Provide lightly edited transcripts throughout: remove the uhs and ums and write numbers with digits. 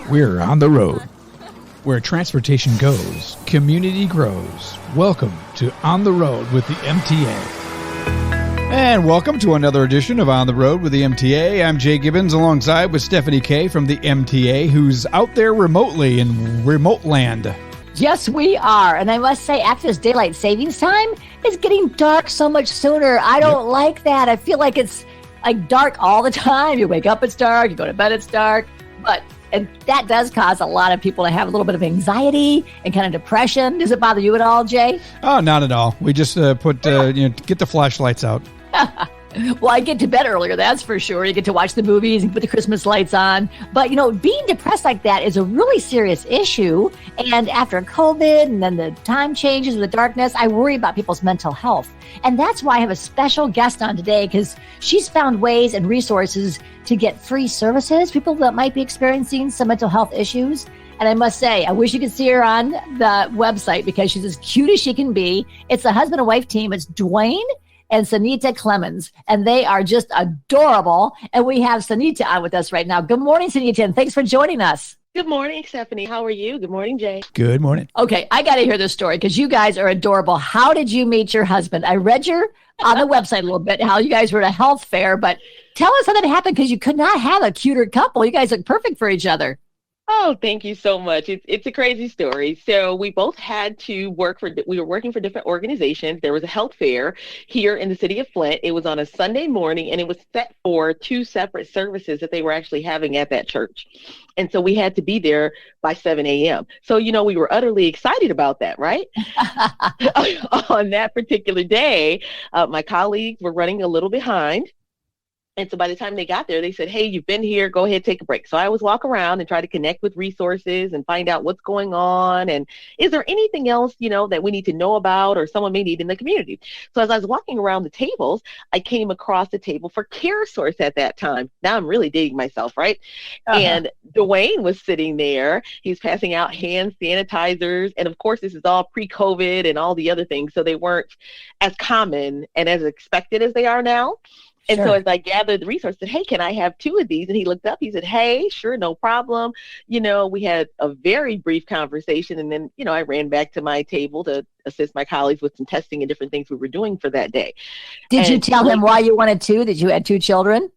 We're on the road. Where transportation goes, community grows. Welcome to On the Road with the MTA. And welcome to another edition of On the Road with the MTA. I'm Jay Gibbons alongside with Stephanie Kay from the MTA, who's out there remotely in remote land. Yes, we are. And I must say, after this daylight savings time, it's getting dark so much sooner. I don't like that. I feel like it's like dark all the time. You wake up, it's dark. You go to bed, it's dark. And that does cause a lot of people to have a little bit of anxiety and kind of depression. Does it bother you at all, Jay? Oh, not at all. We just get the flashlights out. Well, I get to bed earlier, that's for sure. You get to watch the movies and put the Christmas lights on. But, being depressed like that is a really serious issue. And after COVID and then the time changes with the darkness, I worry about people's mental health. And that's why I have a special guest on today, because she's found ways and resources to get free services, people that might be experiencing some mental health issues. And I must say, I wish you could see her on the website because she's as cute as she can be. It's a husband and wife team. It's Dwayne and Sanita Clemens, and they are just adorable. And we have Sanita on with us right now. Good morning, Sanita, and thanks for joining us. Good morning, Stephanie. How are you? Good morning, Jay. Good morning. Okay, I got to hear this story because you guys are adorable. How did you meet your husband? I read your on the website a little bit how you guys were at a health fair, but tell us how that happened because you could not have a cuter couple. You guys look perfect for each other. Oh, thank you so much. It's a crazy story. So we both had to we were working for different organizations. There was a health fair here in the city of Flint. It was on a Sunday morning, and it was set for two separate services that they were actually having at that church. And so we had to be there by 7 a.m. So, we were utterly excited about that, right? On that particular day, my colleagues were running a little behind. And so by the time they got there, they said, hey, you've been here, go ahead, take a break. So I always walk around and try to connect with resources and find out what's going on. And is there anything else, that we need to know about or someone may need in the community? So as I was walking around the tables, I came across the table for CareSource at that time. Now I'm really dating myself, right? Uh-huh. And Dwayne was sitting there. He's passing out hand sanitizers. And of course, this is all pre-COVID and all the other things. So they weren't as common and as expected as they are now. And so as I gathered the resources, I said, hey, can I have two of these? And he looked up, he said, hey, sure, no problem. We had a very brief conversation. And then, I ran back to my table to assist my colleagues with some testing and different things we were doing for that day. Did you tell him why you wanted two, that you had two children?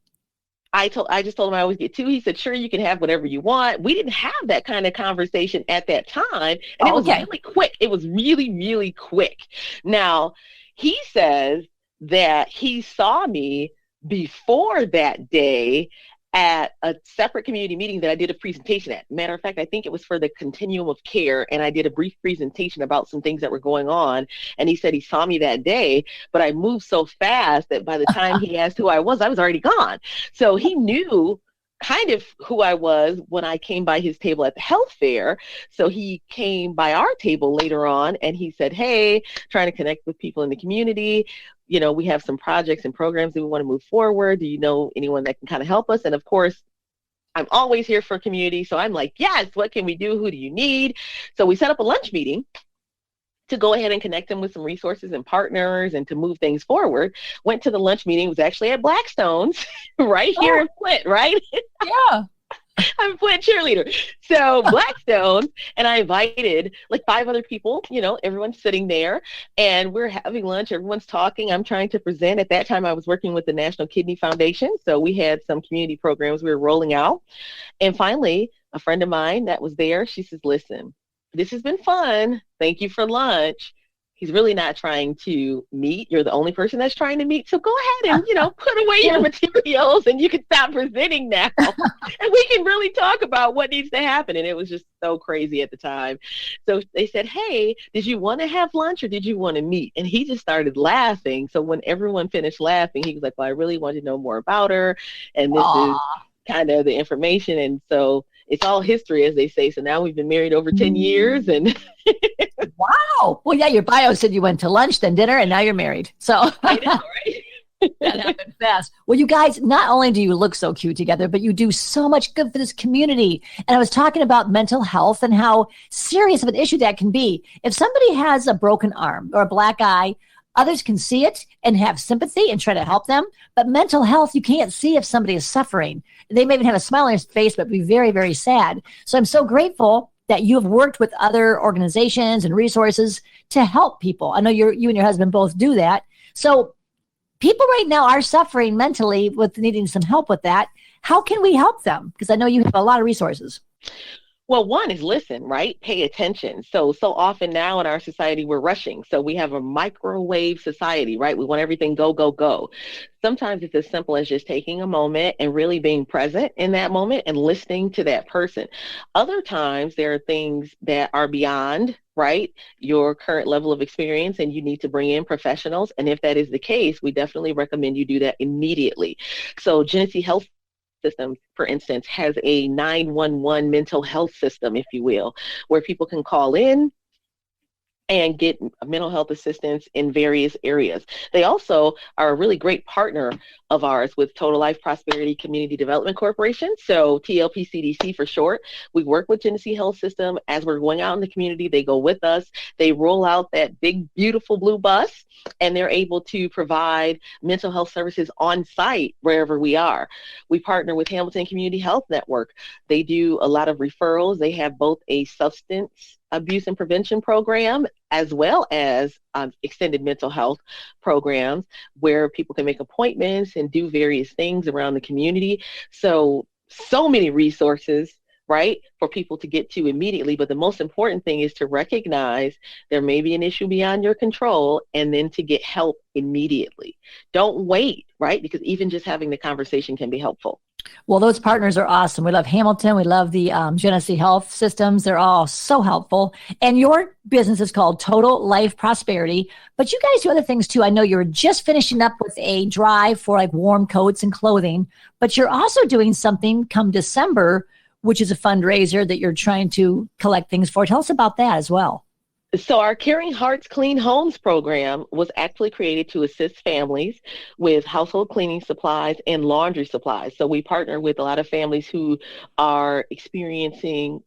I just told him I always get two. He said, sure, you can have whatever you want. We didn't have that kind of conversation at that time. And it was really quick. It was really, really quick. Now, he says that he saw me before that day at a separate community meeting that I did a presentation at. Matter of fact, I think it was for the continuum of care, and I did a brief presentation about some things that were going on. And he said he saw me that day, but I moved so fast that by the time he asked who I was already gone. So he knew kind of who I was when I came by his table at the health fair. So he came by our table later on and he said, hey, trying to connect with people in the community. We have some projects and programs that we want to move forward. Do you know anyone that can kind of help us? And of course, I'm always here for community. So I'm like, yes, what can we do? Who do you need? So we set up a lunch meeting to go ahead and connect them with some resources and partners and to move things forward. Went to the lunch meeting. It was actually at Blackstone's right here in Flint, right? Yeah. I'm a Flint cheerleader. So Blackstone, and I invited like 5 other people, everyone's sitting there and we're having lunch. Everyone's talking. I'm trying to present. At that time, I was working with the National Kidney Foundation. So we had some community programs we were rolling out. And finally, a friend of mine that was there, she says, listen, this has been fun. Thank you for lunch. He's really not trying to meet. You're the only person that's trying to meet. So go ahead and, put away your materials and you can stop presenting now. And we can really talk about what needs to happen. And it was just so crazy at the time. So they said, hey, did you want to have lunch or did you want to meet? And he just started laughing. So when everyone finished laughing, he was like, well, I really want to know more about her. And this is kind of the information. And so it's all history, as they say. So now we've been married over 10 years. And wow. Well, yeah, your bio said you went to lunch, then dinner, and now you're married. So I know, right? That happened fast. Well, you guys, not only do you look so cute together, but you do so much good for this community. And I was talking about mental health and how serious of an issue that can be. If somebody has a broken arm or a black eye, Others can see it and have sympathy and try to help them. But mental health, you can't see if somebody is suffering. They may even have a smile on their face, but be very, very sad. So I'm so grateful that you have worked with other organizations and resources to help people. I know you and your husband both do that. So people right now are suffering mentally with needing some help with that. How can we help them? Because I know you have a lot of resources. Well, one is listen, right? Pay attention. So often now in our society, we're rushing. So we have a microwave society, right? We want everything go, go, go. Sometimes it's as simple as just taking a moment and really being present in that moment and listening to that person. Other times there are things that are beyond, right, your current level of experience, and you need to bring in professionals. And if that is the case, we definitely recommend you do that immediately. So Genesee Health System, for instance, has a 911 mental health system, if you will, where people can call in and get mental health assistance in various areas. They also are a really great partner of ours with Total Life Prosperity Community Development Corporation, so TLPCDC for short. We work with Genesee Health System. As we're going out in the community, they go with us. They roll out that big, beautiful blue bus, and they're able to provide mental health services on site wherever we are. We partner with Hamilton Community Health Network. They do a lot of referrals. They have both a substance abuse and prevention program as well as extended mental health programs where people can make appointments and do various things around the community. So many resources, right, for people to get to immediately. But the most important thing is to recognize there may be an issue beyond your control and then to get help immediately. Don't wait, right? Because even just having the conversation can be helpful. Well, those partners are awesome. We love Hamilton. We love the Genesee Health Systems. They're all so helpful. And your business is called Total Life Prosperity. But you guys do other things too. I know you're just finishing up with a drive for like warm coats and clothing, but you're also doing something come December, which is a fundraiser that you're trying to collect things for. Tell us about that as well. So our Caring Hearts Clean Homes program was actually created to assist families with household cleaning supplies and laundry supplies. So we partner with a lot of families who are experiencing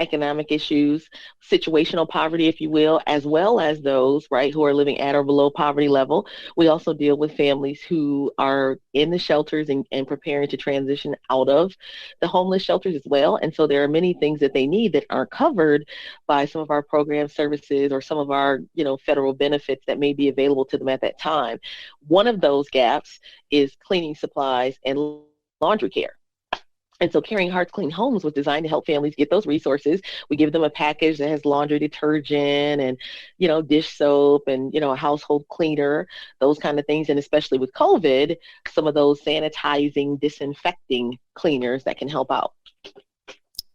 economic issues, situational poverty, if you will, as well as those, right, who are living at or below poverty level. We also deal with families who are in the shelters and preparing to transition out of the homeless shelters as well. And so there are many things that they need that aren't covered by some of our program services or some of our, federal benefits that may be available to them at that time. One of those gaps is cleaning supplies and laundry care. And so Caring Hearts Clean Homes was designed to help families get those resources. We give them a package that has laundry detergent and, dish soap and, a household cleaner, those kind of things. And especially with COVID, some of those sanitizing, disinfecting cleaners that can help out.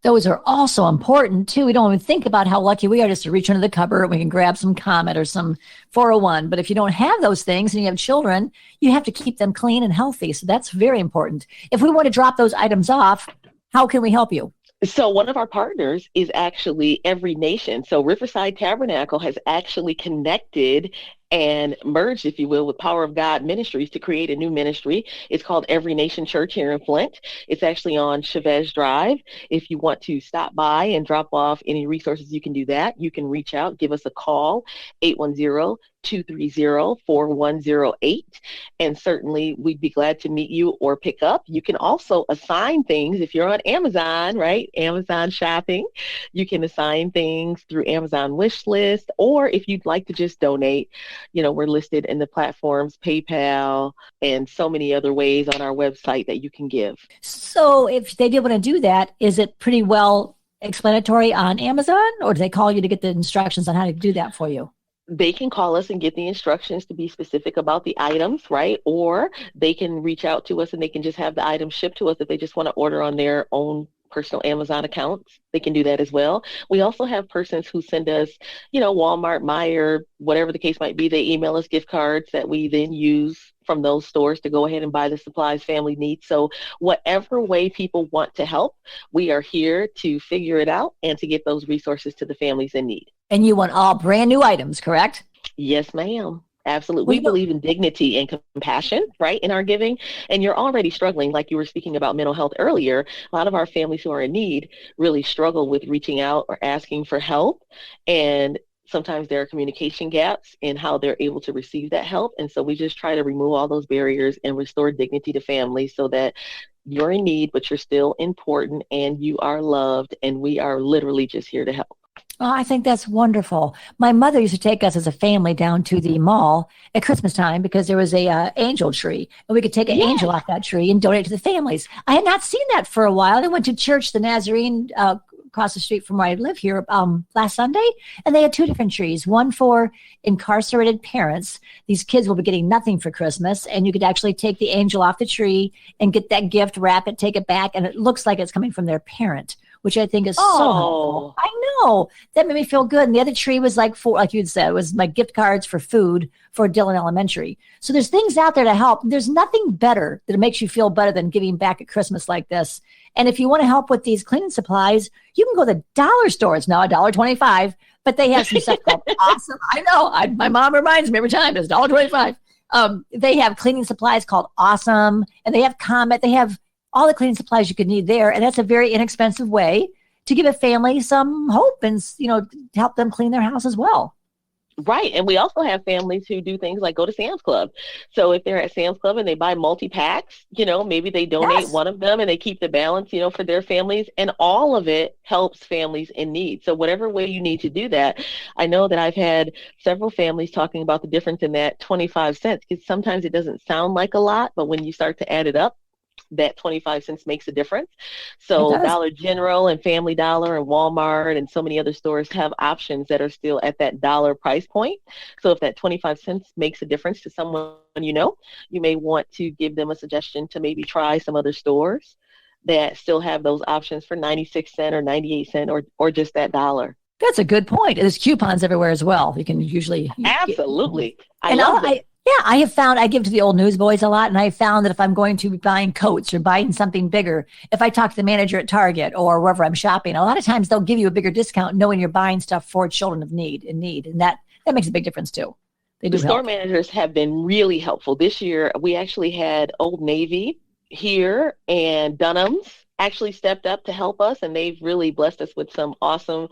Those are also important too. We don't even think about how lucky we are just to reach under the cupboard and we can grab some Comet or some 401. But if you don't have those things and you have children, you have to keep them clean and healthy. So that's very important. If we want to drop those items off, how can we help you? So one of our partners is actually Every Nation. So Riverside Tabernacle has actually connected and merged, if you will, with Power of God Ministries to create a new ministry. It's called Every Nation Church here in Flint. It's actually on Chavez Drive. If you want to stop by and drop off any resources, you can do that. You can reach out, give us a call, 810-230-4108. And certainly we'd be glad to meet you or pick up. You can also assign things if you're on Amazon, right? Amazon shopping. You can assign things through Amazon wish list, or if you'd like to just donate, we're listed in the platforms, PayPal, and so many other ways on our website that you can give. So if they did want to do that, is it pretty well explanatory on Amazon, or do they call you to get the instructions on how to do that for you? They can call us and get the instructions to be specific about the items, right? Or they can reach out to us and they can just have the items shipped to us if they just want to order on their own personal Amazon accounts. They can do that as well. We also have persons who send us, Walmart, Meijer, whatever the case might be. They email us gift cards that we then use from those stores to go ahead and buy the supplies family needs. So whatever way people want to help, we are here to figure it out and to get those resources to the families in need. And you want all brand new items, correct? Yes, ma'am. Absolutely. We believe in dignity and compassion, right, in our giving. And you're already struggling, like you were speaking about mental health earlier. A lot of our families who are in need really struggle with reaching out or asking for help. And sometimes there are communication gaps in how they're able to receive that help. And so we just try to remove all those barriers and restore dignity to families so that you're in need, but you're still important and you are loved. And we are literally just here to help. Oh, I think that's wonderful. My mother used to take us as a family down to the mall at Christmas time because there was a angel tree, and we could take an angel off that tree and donate to the families. I had not seen that for a while. I went to church, the Nazarene, across the street from where I live here last Sunday, and they had two different trees, one for incarcerated parents. These kids will be getting nothing for Christmas, and you could actually take the angel off the tree and get that gift, wrap it, take it back, and it looks like it's coming from their parent, which I think is so helpful. I know. That made me feel good. And the other tree was like you'd said, it was my gift cards for food for Dillon Elementary. So there's things out there to help. There's nothing better that makes you feel better than giving back at Christmas like this. And if you want to help with these cleaning supplies, you can go to the dollar store. It's now $1.25, but they have some stuff called Awesome. I know. My mom reminds me every time it's $1.25. They have cleaning supplies called Awesome, and they have Comet. They have all the cleaning supplies you could need there. And that's a very inexpensive way to give a family some hope and, help them clean their house as well. Right. And we also have families who do things like go to Sam's Club. So if they're at Sam's Club and they buy multi-packs, maybe they donate one of them and they keep the balance, for their families. And all of it helps families in need. So whatever way you need to do that, I know that I've had several families talking about the difference in that 25 cents, because sometimes it doesn't sound like a lot, but when you start to add it up, that 25 cents makes a difference. So Dollar General and Family Dollar and Walmart and so many other stores have options that are still at that dollar price point. So if that 25 cents makes a difference to someone, you may want to give them a suggestion to maybe try some other stores that still have those options for 96 cents or 98 cents or just that dollar. That's a good point. There's coupons everywhere as well. You can usually. Absolutely. I love it. I have found I give to the old newsboys a lot, and I found that if I'm going to be buying coats or buying something bigger, if I talk to the manager at Target or wherever I'm shopping, a lot of times they'll give you a bigger discount knowing you're buying stuff for children in need, and that makes a big difference too. The store managers have been really helpful. This year, we actually had Old Navy here and Dunham's actually stepped up to help us, and they've really blessed us with some awesome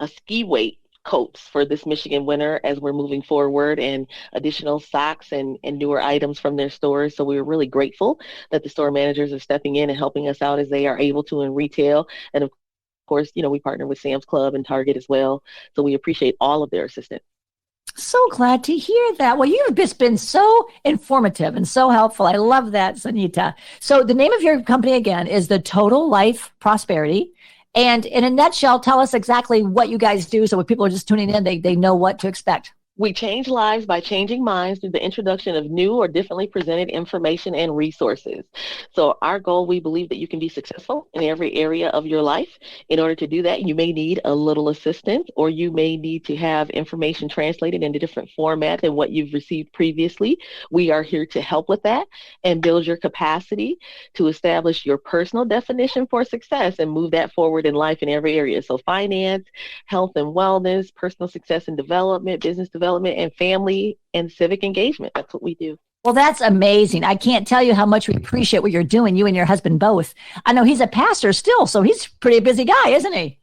ski weight coats for this Michigan winter as we're moving forward, and additional socks and newer items from their stores. So we were really grateful that the store managers are stepping in and helping us out as they are able to in retail. And of course, we partner with Sam's Club and Target as well. So we appreciate all of their assistance. So glad to hear that. Well, you've just been so informative and so helpful. I love that, Sanita. So the name of your company again is the Total Life Prosperity. And in a nutshell, tell us exactly what you guys do so when people are just tuning in, they know what to expect. We change lives by changing minds through the introduction of new or differently presented information and resources. So our goal, we believe that you can be successful in every area of your life. In order to do that, you may need a little assistance, or you may need to have information translated into different format than what you've received previously. We are here to help with that and build your capacity to establish your personal definition for success and move that forward in life in every area. So finance, health and wellness, personal success and development, business development, and family and civic engagement. That's what we do. Well, that's amazing. I can't tell you how much we appreciate what you're doing, you and your husband both. I know he's a pastor still, so he's a pretty busy guy, isn't he?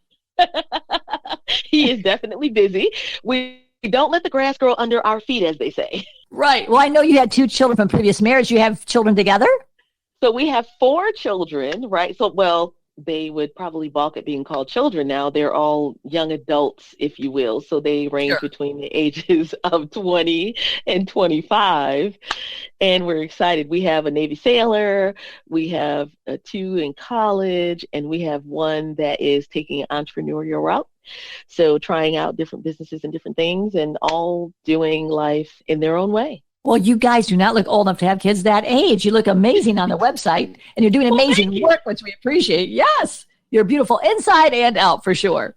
He is definitely busy. We don't let the grass grow under our feet, as they say. Right. Well, I know you had 2 children from previous marriage. You have children together? So we have 4 children, right? So, they would probably balk at being called children now. They're all young adults, if you will. So they range between the ages of 20 and 25. And we're excited. We have a Navy sailor. We have 2 in college. And we have 1 that is taking an entrepreneurial route. So trying out different businesses and different things, and all doing life in their own way. Well, you guys do not look old enough to have kids that age. You look amazing on the website, and you're doing amazing work, which we appreciate. Yes, you're beautiful inside and out for sure.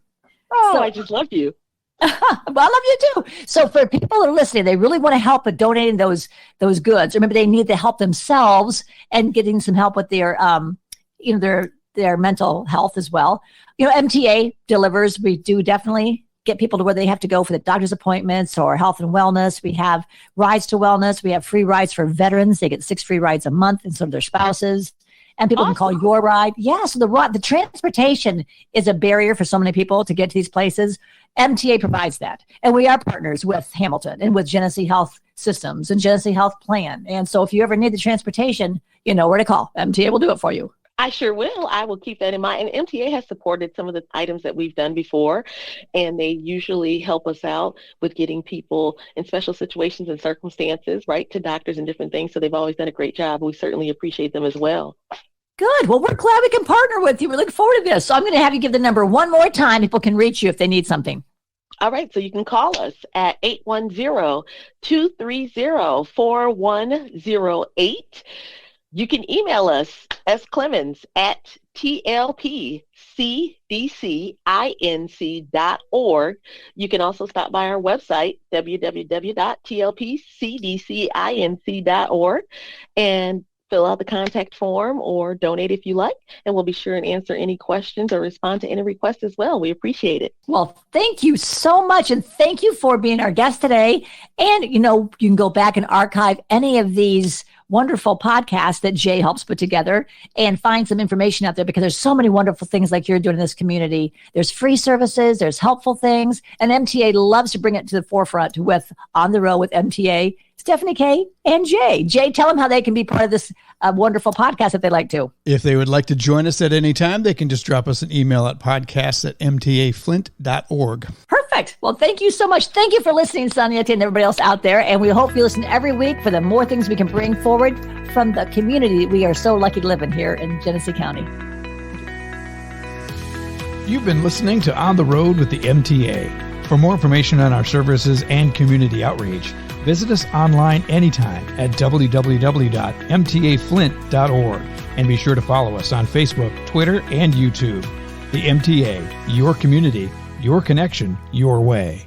Oh, I just love you. Well, I love you too. So for people who are listening, they really want to help with donating those goods. Remember, they need to help themselves and getting some help with their, their mental health as well. MTA delivers. We do definitely get people to where they have to go for the doctor's appointments or health and wellness. We have rides to wellness. We have free rides for veterans. They get 6 free rides a month, and so do their spouses. and people can call your ride. Yeah, so the transportation is a barrier for so many people to get to these places. MTA provides that. And we are partners with Hamilton and with Genesee Health Systems and Genesee Health Plan. And so if you ever need the transportation, you know where to call. MTA will do it for you. I sure will. I will keep that in mind. And MTA has supported some of the items that we've done before, and they usually help us out with getting people in special situations and circumstances, right, to doctors and different things. So they've always done a great job. We certainly appreciate them as well. Good. Well, we're glad we can partner with you. We're looking forward to this. So I'm going to have you give the number one more time. People can reach you if they need something. All right. So you can call us at 810-230-4108. You can email us sclemens@tlpcdcinc.org. You can also stop by our website, www.tlpcdcinc.org, and fill out the contact form or donate if you like, and we'll be sure and answer any questions or respond to any requests as well. We appreciate it. Well, thank you so much, and thank you for being our guest today. And, you know, you can go back and archive any of these wonderful podcasts that Jay helps put together and find some information out there, because there's so many wonderful things like you're doing in this community. There's free services, there's helpful things, and MTA loves to bring it to the forefront with On the Road with MTA, Stephanie K. and Jay. Jay, tell them how they can be part of this wonderful podcast if they'd like to. If they would like to join us at any time, they can just drop us an email at podcasts@mtaflint.org. Perfect. Well, thank you so much. Thank you for listening, Sonia, and everybody else out there. And we hope you listen every week for the more things we can bring forward from the community we are so lucky to live in here in Genesee County. You've been listening to On the Road with the MTA. For more information on our services and community outreach, visit us online anytime at www.mtaflint.org, and be sure to follow us on Facebook, Twitter, and YouTube. The MTA, your community, your connection, your way.